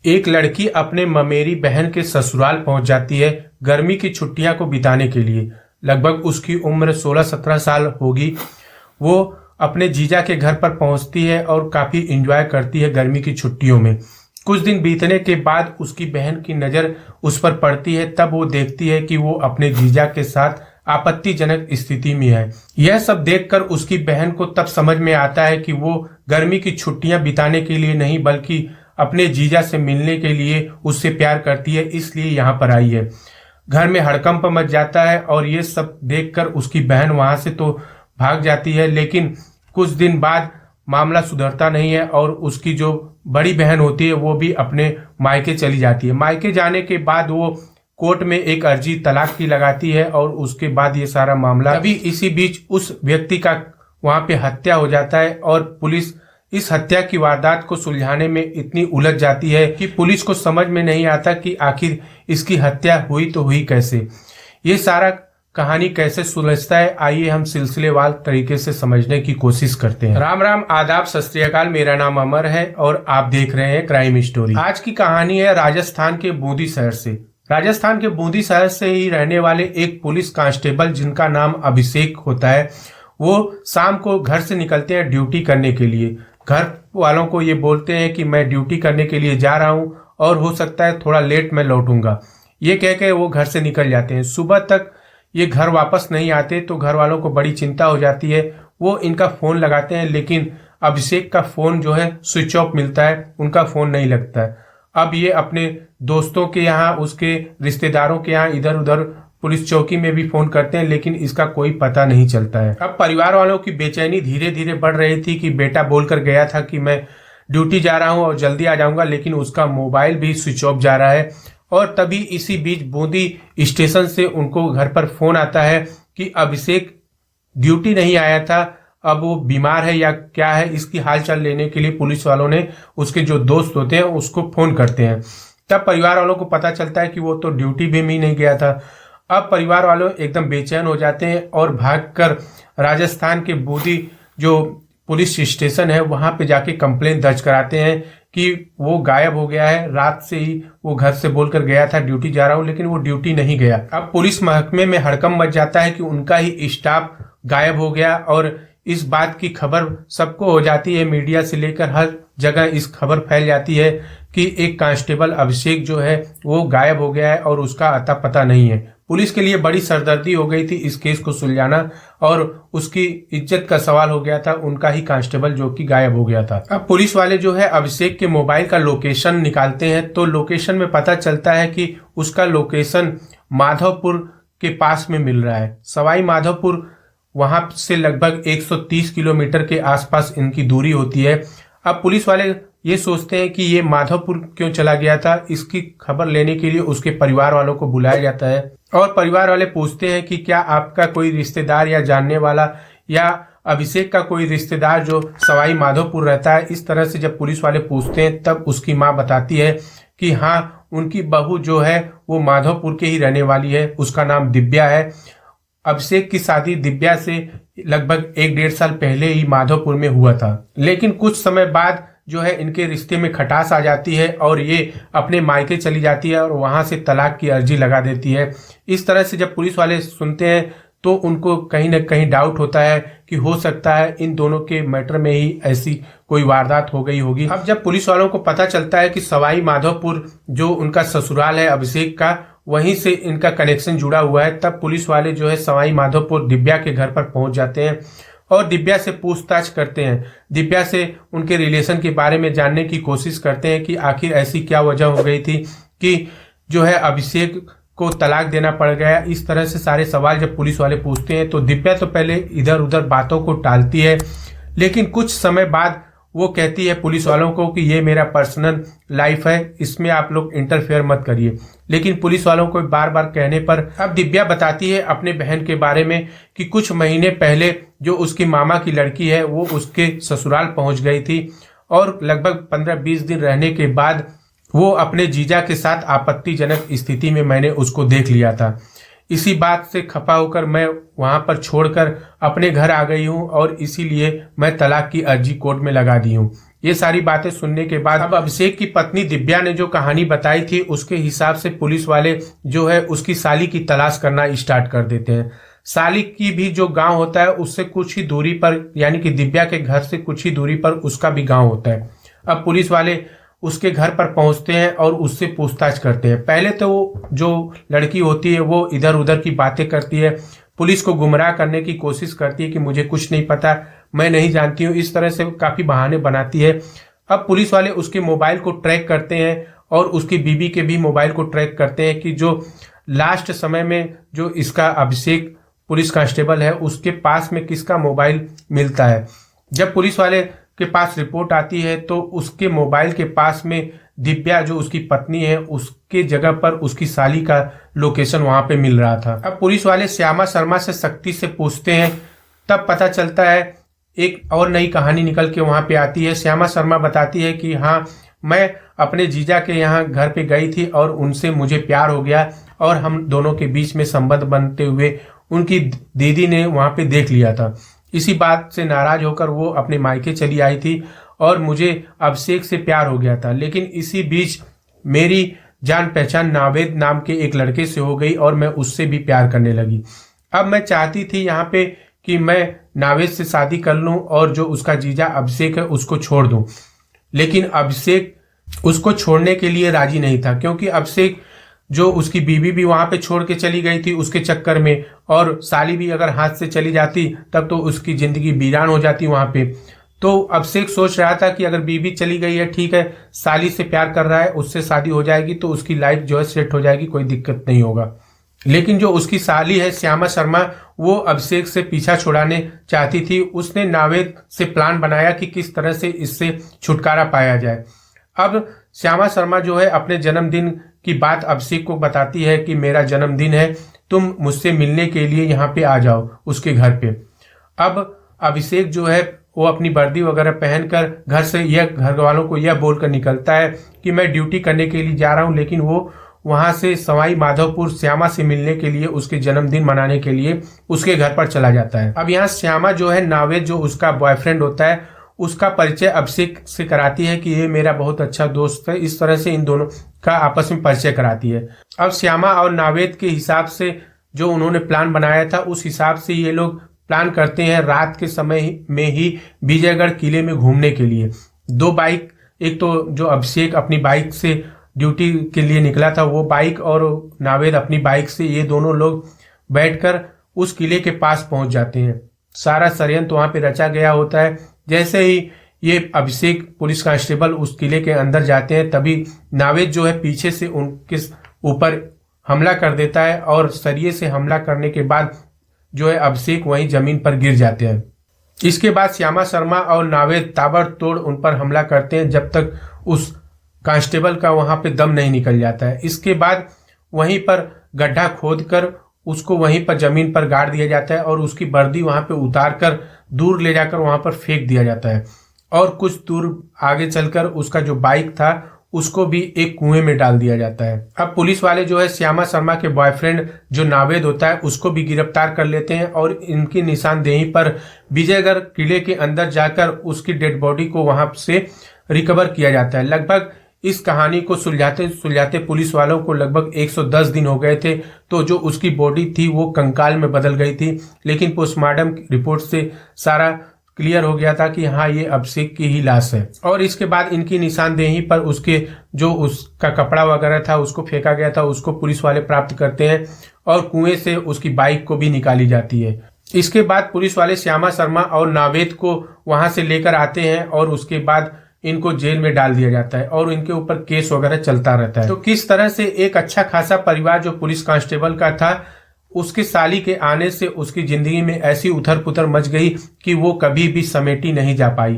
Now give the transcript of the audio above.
एक लड़की अपने ममेरी बहन के ससुराल पहुंच जाती है गर्मी की छुट्टियां को बिताने के लिए। लगभग उसकी उम्र 16-17 साल होगी। वो अपने जीजा के घर पर पहुंचती है और काफी एंजॉय करती है गर्मी की छुट्टियों में। कुछ दिन बीतने के बाद उसकी बहन की नजर उस पर पड़ती है। तब वो देखती है कि वो अपने जीजा के साथ आपत्तिजनक स्थिति में है। यह सब देखकर उसकी बहन को तब समझ में आता है कि वो गर्मी की छुट्टियां बिताने के लिए नहीं बल्कि अपने जीजा से मिलने के लिए उससे प्यार करती है, इसलिए यहाँ पर आई है। घर में हड़कंप मच जाता है और ये सब देखकर उसकी बहन वहां से तो भाग जाती है, लेकिन कुछ दिन बाद मामला सुधरता नहीं है और उसकी जो बड़ी बहन होती है वो भी अपने मायके चली जाती है। मायके जाने के बाद वो कोर्ट में एक अर्जी तलाक की लगाती है और उसके बाद ये सारा मामला, अभी इसी बीच उस व्यक्ति का वहां पे हत्या हो जाता है और पुलिस इस हत्या की वारदात को सुलझाने में इतनी उलझ जाती है कि पुलिस को समझ में नहीं आता कि आखिर इसकी हत्या हुई तो हुई कैसे। ये सारा कहानी कैसे सुलझता है, आइए हम सिलसिलेवार तरीके से समझने की कोशिश करते हैं। राम राम, आदाब, सत श्री अकाल। मेरा नाम अमर है और आप देख रहे हैं क्राइम स्टोरी। आज की कहानी है राजस्थान के बूंदी शहर से। राजस्थान के बूंदी शहर से ही रहने वाले एक पुलिस कांस्टेबल जिनका नाम अभिषेक होता है, वो शाम को घर से निकलते हैं ड्यूटी करने के लिए। घर वालों को ये बोलते हैं कि मैं ड्यूटी करने के लिए जा रहा हूँ और हो सकता है थोड़ा लेट मैं लौटूंगा। ये कह के वो घर से निकल जाते हैं। सुबह तक ये घर वापस नहीं आते तो घर वालों को बड़ी चिंता हो जाती है। वो इनका फोन लगाते हैं लेकिन अभिषेक का फोन जो है स्विच ऑफ मिलता है, उनका फोन नहीं लगता है। अब ये अपने दोस्तों के यहाँ, उसके रिश्तेदारों के यहाँ इधर उधर पुलिस चौकी में भी फोन करते हैं लेकिन इसका कोई पता नहीं चलता है। अब परिवार वालों की बेचैनी धीरे धीरे बढ़ रही थी कि बेटा बोलकर गया था कि मैं ड्यूटी जा रहा हूं और जल्दी आ जाऊंगा, लेकिन उसका मोबाइल भी स्विच ऑफ जा रहा है। और तभी इसी बीच बूंदी स्टेशन से उनको घर पर फोन आता है कि अभिषेक ड्यूटी नहीं आया था, अब वो बीमार है या क्या है, इसकी हालचाल लेने के लिए पुलिस वालों ने उसके जो दोस्त होते हैं उसको फोन करते हैं। तब परिवार वालों को पता चलता है कि वो तो ड्यूटी भी नहीं गया था। अब परिवार वालों एकदम बेचैन हो जाते हैं और भागकर राजस्थान के बूंदी जो पुलिस स्टेशन है वहां पे जाके कंप्लेंट दर्ज कराते हैं कि वो गायब हो गया है। रात से ही वो घर से बोलकर गया था ड्यूटी जा रहा हूं, लेकिन वो ड्यूटी नहीं गया। अब पुलिस महकमे में हड़कंप मच जाता है कि उनका ही स्टाफ गायब हो गया और इस बात की खबर सबको हो जाती है। मीडिया से लेकर हर जगह इस खबर फैल जाती है कि एक कांस्टेबल अभिषेक जो है वो गायब हो गया है और उसका अता पता नहीं है। पुलिस के लिए बड़ी सरदर्दी हो गई थी इस केस को सुलझाना और उसकी इज्जत का सवाल हो गया था उनका ही कांस्टेबल जो कि गायब हो गया था। अब पुलिस वाले जो है अभिषेक के मोबाइल का लोकेशन निकालते हैं तो लोकेशन में पता चलता है कि उसका लोकेशन माधवपुर के पास में मिल रहा है। सवाई माधवपुर वहां से लगभग 130 किलोमीटर के आसपास इनकी दूरी होती है। अब पुलिस वाले ये सोचते हैं कि ये माधवपुर क्यों चला गया था, इसकी खबर लेने के लिए उसके परिवार वालों को बुलाया जाता है और परिवार वाले पूछते हैं कि क्या आपका कोई रिश्तेदार या जानने वाला या अभिषेक का कोई रिश्तेदार जो सवाई माधोपुर रहता है। इस तरह से जब पुलिस वाले पूछते हैं तब उसकी माँ बताती है कि हाँ, उनकी बहू जो है वो माधोपुर के ही रहने वाली है, उसका नाम दिव्या है। अभिषेक की शादी दिव्या से लगभग 1-1.5 साल पहले ही माधोपुर में हुआ था, लेकिन कुछ समय बाद जो है इनके रिश्ते में खटास आ जाती है और ये अपने मायके चली जाती है और वहां से तलाक की अर्जी लगा देती है। इस तरह से जब पुलिस वाले सुनते हैं तो उनको कहीं ना कहीं डाउट होता है कि हो सकता है इन दोनों के मैटर में ही ऐसी कोई वारदात हो गई होगी। अब जब पुलिस वालों को पता चलता है कि सवाई माधोपुर जो उनका ससुराल है अभिषेक का, वहीं से इनका कनेक्शन जुड़ा हुआ है, तब पुलिस वाले जो है सवाई माधोपुर दिव्या के घर पर पहुंच जाते हैं और दिव्या से पूछताछ करते हैं। दिव्या से उनके रिलेशन के बारे में जानने की कोशिश करते हैं कि आखिर ऐसी क्या वजह हो गई थी कि जो है अभिषेक को तलाक देना पड़ गया। इस तरह से सारे सवाल जब पुलिस वाले पूछते हैं तो दिव्या तो पहले इधर उधर बातों को टालती है, लेकिन कुछ समय बाद वो कहती है पुलिस वालों को कि ये मेरा पर्सनल लाइफ है, इसमें आप लोग इंटरफेयर मत करिए। लेकिन पुलिस वालों को बार बार कहने पर अब दिव्या बताती है अपने बहन के बारे में कि कुछ महीने पहले जो उसकी मामा की लड़की है वो उसके ससुराल पहुंच गई थी और लगभग 15-20 दिन रहने के बाद वो अपने जीजा के साथ आपत्तिजनक स्थिति में मैंने उसको देख लिया था। इसी बात से खफा होकर मैं वहां पर छोड़कर अपने घर आ गई हूं और इसीलिए मैं तलाक की अर्जी कोर्ट में लगा दी हूं। ये सारी बातें सुनने के बाद अब अभिषेक की पत्नी दिव्या ने जो कहानी बताई थी उसके हिसाब से पुलिस वाले जो है उसकी साली की तलाश करना स्टार्ट कर देते हैं। साली की भी जो गांव होता है उससे कुछ ही दूरी पर, यानी कि दिव्या के घर से कुछ ही दूरी पर उसका भी गांव होता है। अब पुलिस वाले उसके घर पर पहुंचते हैं और उससे पूछताछ करते हैं। पहले तो वो जो लड़की होती है वो इधर उधर की बातें करती है, पुलिस को गुमराह करने की कोशिश करती है कि मुझे कुछ नहीं पता, मैं नहीं जानती हूँ, इस तरह से काफी बहाने बनाती है। अब पुलिस वाले उसके मोबाइल को ट्रैक करते हैं और उसकी बीबी के भी मोबाइल को ट्रैक करते हैं कि जो लास्ट समय में जो इसका अभिषेक पुलिस कांस्टेबल है उसके पास में किसका मोबाइल मिलता है। जब पुलिस वाले के पास रिपोर्ट आती है तो उसके मोबाइल के पास में दिव्या जो उसकी पत्नी है उसके जगह पर उसकी साली का लोकेशन वहां पे मिल रहा था। अब पुलिस वाले श्यामा शर्मा से सख्ती से पूछते हैं, तब पता चलता है एक और नई कहानी निकल के वहां पे आती है। श्यामा शर्मा बताती है कि हाँ, मैं अपने जीजा के यहाँ घर पे गई थी और उनसे मुझे प्यार हो गया और हम दोनों के बीच में संबंध बनते हुए उनकी दीदी ने वहां पे देख लिया था। इसी बात से नाराज होकर वो अपने मायके चली आई थी और मुझे अभिषेक से प्यार हो गया था। लेकिन इसी बीच मेरी जान पहचान नावेद नाम के एक लड़के से हो गई और मैं उससे भी प्यार करने लगी। अब मैं चाहती थी यहाँ पे कि मैं नावेद से शादी कर लूं और जो उसका जीजा अभिषेक है उसको छोड़ दूं। लेकिन अभिषेक उसको छोड़ने के लिए राजी नहीं था, क्योंकि अभिषेक जो उसकी बीवी भी वहां पे छोड़ के चली गई थी उसके चक्कर में, और साली भी अगर हाथ से चली जाती तब तो उसकी जिंदगी वीरान हो जाती वहां पे। तो अभिषेक सोच रहा था कि अगर बीवी चली गई है, ठीक है, साली से प्यार कर रहा है, उससे शादी हो जाएगी तो उसकी लाइफ जो है सेट हो जाएगी, कोई दिक्कत नहीं होगा। लेकिन जो उसकी साली है श्यामा शर्मा, वो अभिषेक से पीछा छुड़ाने चाहती थी। उसने नावेद से प्लान बनाया कि किस तरह से इससे छुटकारा पाया जाए। अब श्यामा शर्मा जो है अपने जन्मदिन की बात अभिषेक को बताती है कि मेरा जन्मदिन है, तुम मुझसे मिलने के लिए यहाँ पे आ जाओ उसके घर पे। अब अभिषेक जो है वो अपनी वर्दी वगैरह पहनकर घर से घर वालों को यह बोलकर निकलता है कि मैं ड्यूटी करने के लिए जा रहा हूँ, लेकिन वो वहां से सवाई माधोपुर श्यामा से मिलने के लिए, उसके जन्मदिन मनाने के लिए उसके घर पर चला जाता है। अब यहाँ श्यामा जो है नावेद जो उसका बॉयफ्रेंड होता है उसका परिचय अभिषेक से कराती है कि ये मेरा बहुत अच्छा दोस्त है। इस तरह से इन दोनों का आपस में परिचय कराती है। अब श्यामा और नावेद के हिसाब से जो उन्होंने प्लान बनाया था उस हिसाब से ये लोग प्लान करते हैं रात के समय में ही विजयगढ़ किले में घूमने के लिए। दो बाइक, एक तो जो अभिषेक अपनी बाइक से ड्यूटी के लिए निकला था वो बाइक, और नावेद अपनी बाइक से, ये दोनों लोग बैठकर उस किले के पास पहुंच जाते हैं। सारा षड्यंत्र वहां पे रचा गया होता है। जैसे ही ये अभिषेक पुलिस कांस्टेबल उस किले के अंदर जाते हैं तभी नावेद जो है पीछे से उनके ऊपर हमला कर देता है और सरिये से हमला करने के बाद जो है अभिषेक वहीं जमीन पर गिर जाते हैं। इसके बाद श्यामा शर्मा और नावेद ताबड़तोड़ उन पर हमला करते हैं जब तक उस कांस्टेबल का वहां पे दम नहीं निकल जाता है। इसके बाद वहीं पर गड्ढा खोदकर उसको वहीं पर जमीन पर गाड़ दिया जाता है और उसकी वर्दी वहां पे उतार कर दूर ले जाकर वहां पर फेंक दिया जाता है, और कुछ दूर आगे चलकर उसका जो बाइक था उसको भी एक कुएं में डाल दिया जाता है। अब पुलिस वाले जो है श्यामा शर्मा के बॉयफ्रेंड जो नावेद होता है उसको भी गिरफ्तार कर लेते हैं और इनकी निशानदेही पर विजयगढ़ किले के अंदर जाकर उसकी डेड बॉडी को वहां से रिकवर किया जाता है। लगभग इस कहानी को सुलझाते सुलझाते पुलिस वालों को लगभग 110 दिन हो गए थे। तो जो उसकी बॉडी थी वो कंकाल में बदल गई थी, लेकिन पोस्टमार्टम रिपोर्ट से सारा क्लियर हो गया था कि हाँ ये अभिषेक की ही लाश है। और इसके बाद इनकी निशानदेही पर उसके जो उसका कपड़ा वगैरह था उसको फेंका गया था, उसको पुलिस वाले प्राप्त करते हैं और कुएं से उसकी बाइक को भी निकाली जाती है। इसके बाद पुलिस वाले श्यामा शर्मा और नावेद को वहां से लेकर आते हैं और उसके बाद इनको जेल में डाल दिया जाता है और इनके ऊपर केस वगैरह चलता रहता है। तो किस तरह से एक अच्छा खासा परिवार जो पुलिस कांस्टेबल का था, उसके साली के आने से उसकी जिंदगी में ऐसी उथल पुथल मच गई कि वो कभी भी समेटी नहीं जा पाई।